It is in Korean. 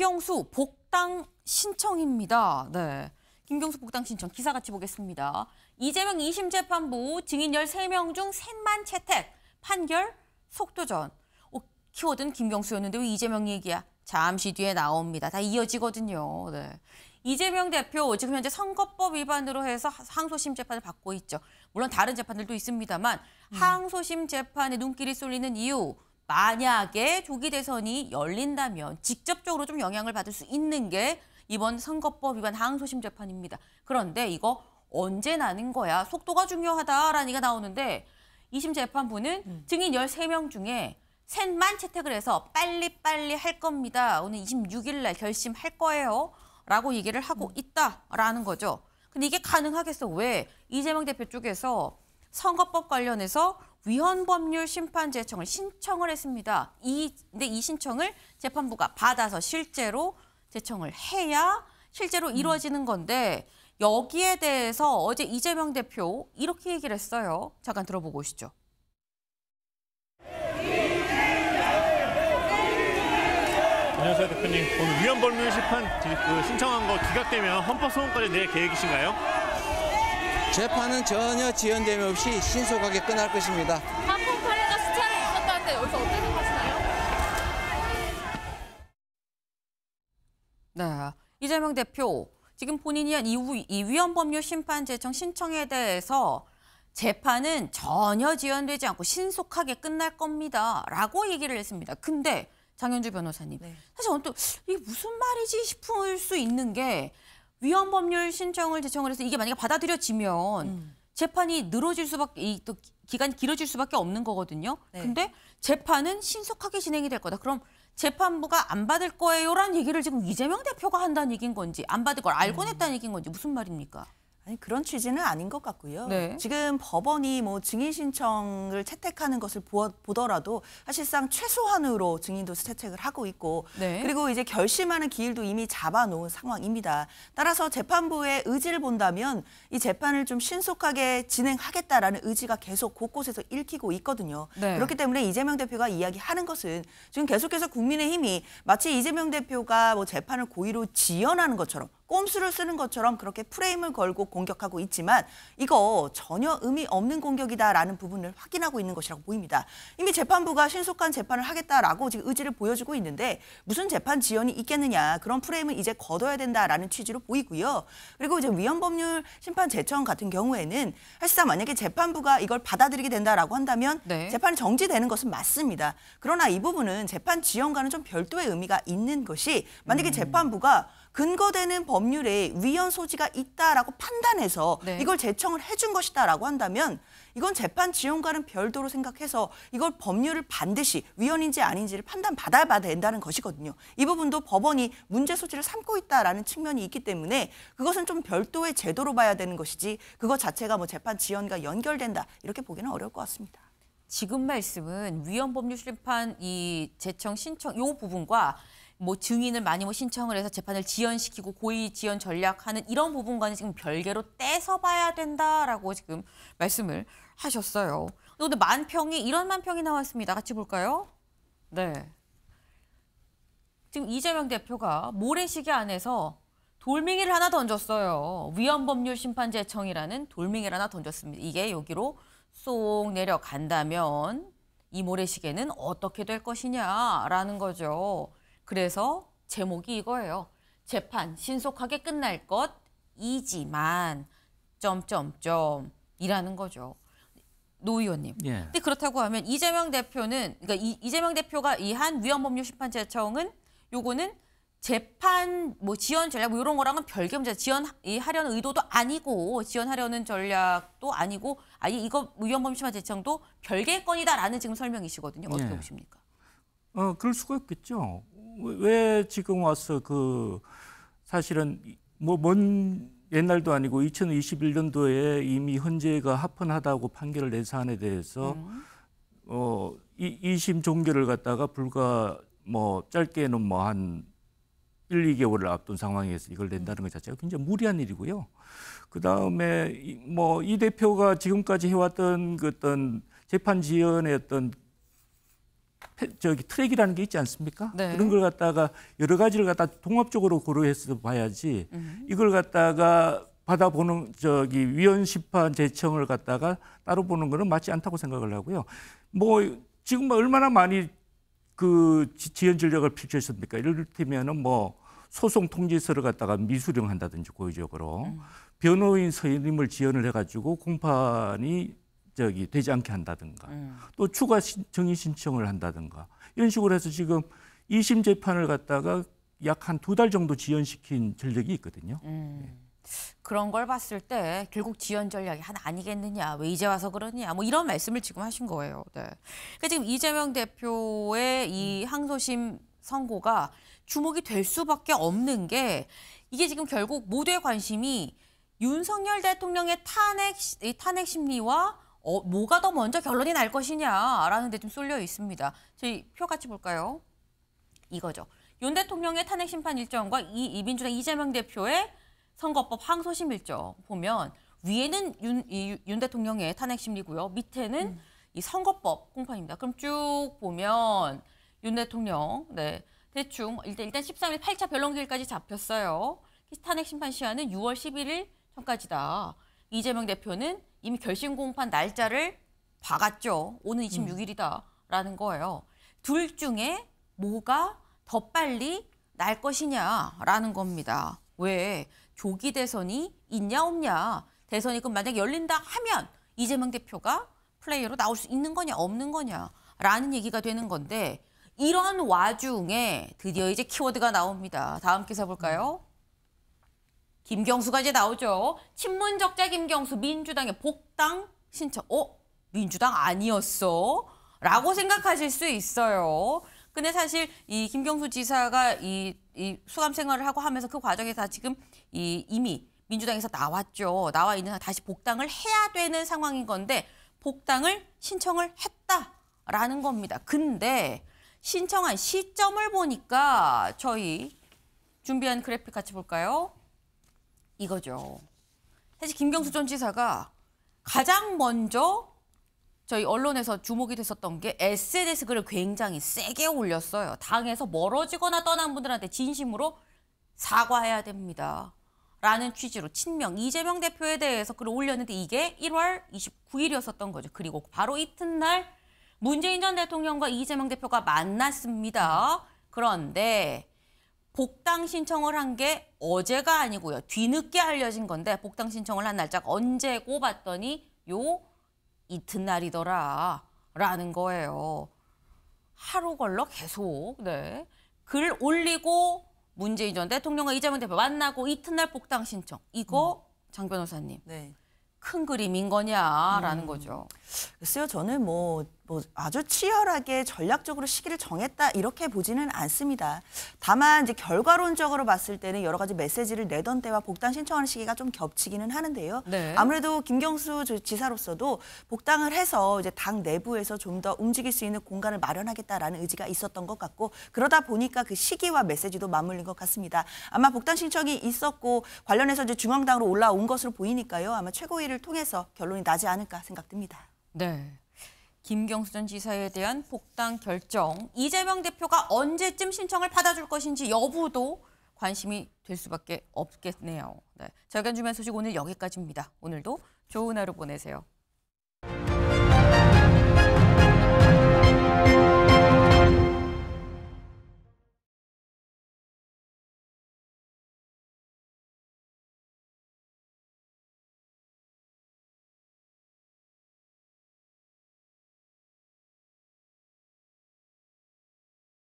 김경수 복당 신청입니다. 네, 김경수 복당 신청 기사 같이 보겠습니다. 이재명 2심 재판부 증인 13명 중 셋만 채택, 판결 속도전. 키워드는 김경수였는데 왜 이재명 얘기야? 잠시 뒤에 나옵니다. 다 이어지거든요. 네. 이재명 대표 지금 현재 선거법 위반으로 해서 항소심 재판을 받고 있죠. 물론 다른 재판들도 있습니다만 항소심 재판에 눈길이 쏠리는 이유, 만약에 조기 대선이 열린다면 직접적으로 좀 영향을 받을 수 있는 게 이번 선거법 위반 항소심 재판입니다. 그런데 이거 언제 나는 거야? 속도가 중요하다라는 얘기가 나오는데 2심 재판부는 증인 13명 중에 셋만 채택을 해서 빨리빨리 할 겁니다. 오늘 26일 날 결심할 거예요. 라고 얘기를 하고 있다라는 거죠. 근데 이게 가능하겠어? 왜? 이재명 대표 쪽에서 선거법 관련해서 위헌법률 심판 제청을 신청을 했습니다. 근데 이 신청을 재판부가 받아서 실제로 제청을 해야 실제로 이루어지는 건데 여기에 대해서 어제 이재명 대표 이렇게 얘기를 했어요. 잠깐 들어보고 오시죠. 안녕하세요, 대표님. 오늘 위헌법률 심판 신청한 거 기각되면 헌법소원까지 낼 계획이신가요? 재판은 전혀 지연됨 없이 신속하게 끝날 것입니다. 한국 판례가 수차례 있었다는데 여기서 어떻게 생각하시나요? 네, 이재명 대표 지금 본인이 한 이 위헌법률 심판 제청 신청에 대해서 재판은 전혀 지연되지 않고 신속하게 끝날 겁니다. 라고 얘기를 했습니다. 근데 장현주 변호사님, 사실 또 이게 무슨 말이지 싶을 수 있는 게 위헌법률 신청을 제청을 해서 이게 만약에 받아들여지면 재판이 늘어질 수밖에, 또 기간이 길어질 수밖에 없는 거거든요. 근데 재판은 신속하게 진행이 될 거다. 그럼 재판부가 안 받을 거예요라는 얘기를 지금 이재명 대표가 한다는 얘기인 건지 안 받을 걸 알고 냈다는 얘기인 건지 무슨 말입니까? 아니, 그런 취지는 아닌 것 같고요. 네. 지금 법원이 증인 신청을 채택하는 것을 보더라도 사실상 최소한으로 증인도 채택을 하고 있고 그리고 이제 결심하는 기일도 이미 잡아놓은 상황입니다. 따라서 재판부의 의지를 본다면 이 재판을 좀 신속하게 진행하겠다라는 의지가 계속 곳곳에서 읽히고 있거든요. 그렇기 때문에 이재명 대표가 이야기하는 것은 지금 계속해서 국민의힘이 마치 이재명 대표가 재판을 고의로 지연하는 것처럼 꼼수를 쓰는 것처럼 그렇게 프레임을 걸고 공격하고 있지만 이거 전혀 의미 없는 공격이다라는 부분을 확인하고 있는 것이라고 보입니다. 이미 재판부가 신속한 재판을 하겠다라고 지금 의지를 보여주고 있는데 무슨 재판 지연이 있겠느냐, 그런 프레임은 이제 거둬야 된다라는 취지로 보이고요. 그리고 이제 위헌법률 심판 제청 같은 경우에는 사실상 만약에 재판부가 이걸 받아들이게 된다라고 한다면 재판이 정지되는 것은 맞습니다. 그러나 이 부분은 재판 지연과는 좀 별도의 의미가 있는 것이 만약에 재판부가 근거되는 법률에 위헌 소지가 있다라고 판단해서 이걸 제청을 해준 것이다라고 한다면 이건 재판 지연과는 별도로 생각해서 이걸 법률을 반드시 위헌인지 아닌지를 판단받아야 된다는 것이거든요. 이 부분도 법원이 문제 소지를 삼고 있다라는 측면이 있기 때문에 그것은 좀 별도의 제도로 봐야 되는 것이지 그것 자체가 재판 지연과 연결된다 이렇게 보기는 어려울 것 같습니다. 지금 말씀은 위헌법률 심판 이 제청 신청 이 부분과 증인을 많이 신청을 해서 재판을 지연시키고 고의 지연 전략하는 이런 부분과는 지금 별개로 떼서 봐야 된다라고 지금 말씀을 하셨어요. 오늘 이런 만평이 나왔습니다. 같이 볼까요? 네. 지금 이재명 대표가 모래시계 안에서 돌멩이를 하나 던졌어요. 위헌법률 심판 제청이라는 돌멩이를 하나 던졌습니다. 이게 여기로 쏙 내려간다면 이 모래시계는 어떻게 될 것이냐라는 거죠. 그래서 제목이 이거예요. 재판 신속하게 끝날 것이지만 이라는 거죠. 노 의원님. 근데 그렇다고 하면 이재명 대표는 이재명 대표가 이 한 위헌법률 심판 제청은 요거는 재판 지연 전략 이런 거랑은 별개 문제. 지연하려는 의도도 아니고 지연하려는 전략도 아니고 아예 이거 위헌법률 심판 제청도 별개의 건이다라는 지금 설명이시거든요. 어떻게 보십니까? 그럴 수가 있겠죠. 왜 지금 와서 사실은 먼 옛날도 아니고 2021년도에 이미 헌재가 합헌하다고 판결을 낸 사안에 대해서 2심 종결을 갖다가 불과 짧게는 한 1, 2개월을 앞둔 상황에서 이걸 낸다는 것 자체가 굉장히 무리한 일이고요. 그다음에 이 대표가 지금까지 해왔던 어떤 재판 지연의 어떤 트랙이라는 게 있지 않습니까? 네. 그런 걸 갖다가 여러 가지를 갖다 종합적으로 고려해서 봐야지 이걸 갖다가 받아보는 위헌 심판 재청을 갖다가 따로 보는 거는 맞지 않다고 생각을 하고요. 뭐 지금 얼마나 많이 그 지연 전략을 펼쳤습니까? 이를테면은 뭐 소송 통지서를 갖다가 미수령한다든지 고의적으로 변호인 선임을 지연을 해가지고 공판이 되지 않게 한다든가 또 추가 정의 신청을 한다든가 이런 식으로 해서 지금 2심 재판을 갖다가 약 한 2달 정도 지연시킨 전력이 있거든요. 그런 걸 봤을 때 결국 지연 전략이 하나 아니겠느냐, 왜 이제 와서 그러냐, 뭐 이런 말씀을 지금 하신 거예요. 네. 그러니까 지금 이재명 대표의 이 항소심 선고가 주목이 될 수밖에 없는 게 이게 지금 결국 모두의 관심이 윤석열 대통령의 탄핵 심리와 뭐가 더 먼저 결론이 날 것이냐라는 데 좀 쏠려 있습니다. 저희 표 같이 볼까요? 이거죠. 윤 대통령의 탄핵 심판 일정과 이 민주당 이재명 대표의 선거법 항소심 일정 보면 위에는 윤 대통령의 탄핵 심리고요. 밑에는 이 선거법 공판입니다. 그럼 쭉 보면 윤 대통령 대충 일단 13일 8차 변론기일까지 잡혔어요. 탄핵 심판 시한은 6월 11일 전까지다. 이재명 대표는 이미 결심 공판 날짜를 박았죠. 오는 26일이다라는 거예요. 둘 중에 뭐가 더 빨리 날 것이냐라는 겁니다. 왜? 조기 대선이 있냐 없냐. 대선이 그럼 만약에 열린다 하면 이재명 대표가 플레이어로 나올 수 있는 거냐 없는 거냐라는 얘기가 되는 건데 이런 와중에 드디어 이제 키워드가 나옵니다. 다음 기사 볼까요? 김경수가 이제 나오죠. 친문적자 김경수 민주당의 복당 신청. 민주당 아니었어? 라고 생각하실 수 있어요. 근데 사실 이 김경수 지사가 이 수감 생활을 하고 하면서 그 과정에 다 지금 이미 민주당에서 나왔죠. 나와 있는 다시 복당을 해야 되는 상황인 건데 복당을 신청을 했다라는 겁니다. 근데 신청한 시점을 보니까 저희 준비한 그래픽 같이 볼까요? 이거죠. 사실 김경수 전 지사가 가장 먼저 저희 언론에서 주목이 됐었던 게 SNS 글을 굉장히 세게 올렸어요. 당에서 멀어지거나 떠난 분들한테 진심으로 사과해야 됩니다. 라는 취지로 친명 이재명 대표에 대해서 글을 올렸는데 이게 1월 29일이었었던 거죠. 그리고 바로 이튿날 문재인 전 대통령과 이재명 대표가 만났습니다. 그런데 복당 신청을 한 게 어제가 아니고요. 뒤늦게 알려진 건데 복당 신청을 한 날짜가 언제고 봤더니 이튿날이더라 라는 거예요. 하루 걸러 계속 글 올리고 문재인 전 대통령과 이재명 대표 만나고 이튿날 복당 신청. 이거 장 변호사님 큰 그림인 거냐라는 거죠. 글쎄요. 저는 뭐 아주 치열하게 전략적으로 시기를 정했다 이렇게 보지는 않습니다. 다만 이제 결과론적으로 봤을 때는 여러 가지 메시지를 내던 때와 복당 신청하는 시기가 좀 겹치기는 하는데요. 아무래도 김경수 지사로서도 복당을 해서 이제 당 내부에서 좀 더 움직일 수 있는 공간을 마련하겠다라는 의지가 있었던 것 같고 그러다 보니까 그 시기와 메시지도 맞물린 것 같습니다. 아마 복당 신청이 있었고 관련해서 이제 중앙당으로 올라온 것으로 보이니까요. 아마 최고위를 통해서 결론이 나지 않을까 생각됩니다. 네. 김경수 전 지사에 대한 복당 결정, 이재명 대표가 언제쯤 신청을 받아줄 것인지 여부도 관심이 될 수밖에 없겠네요. 저희가 준비한 소식 오늘 여기까지입니다. 오늘도 좋은 하루 보내세요.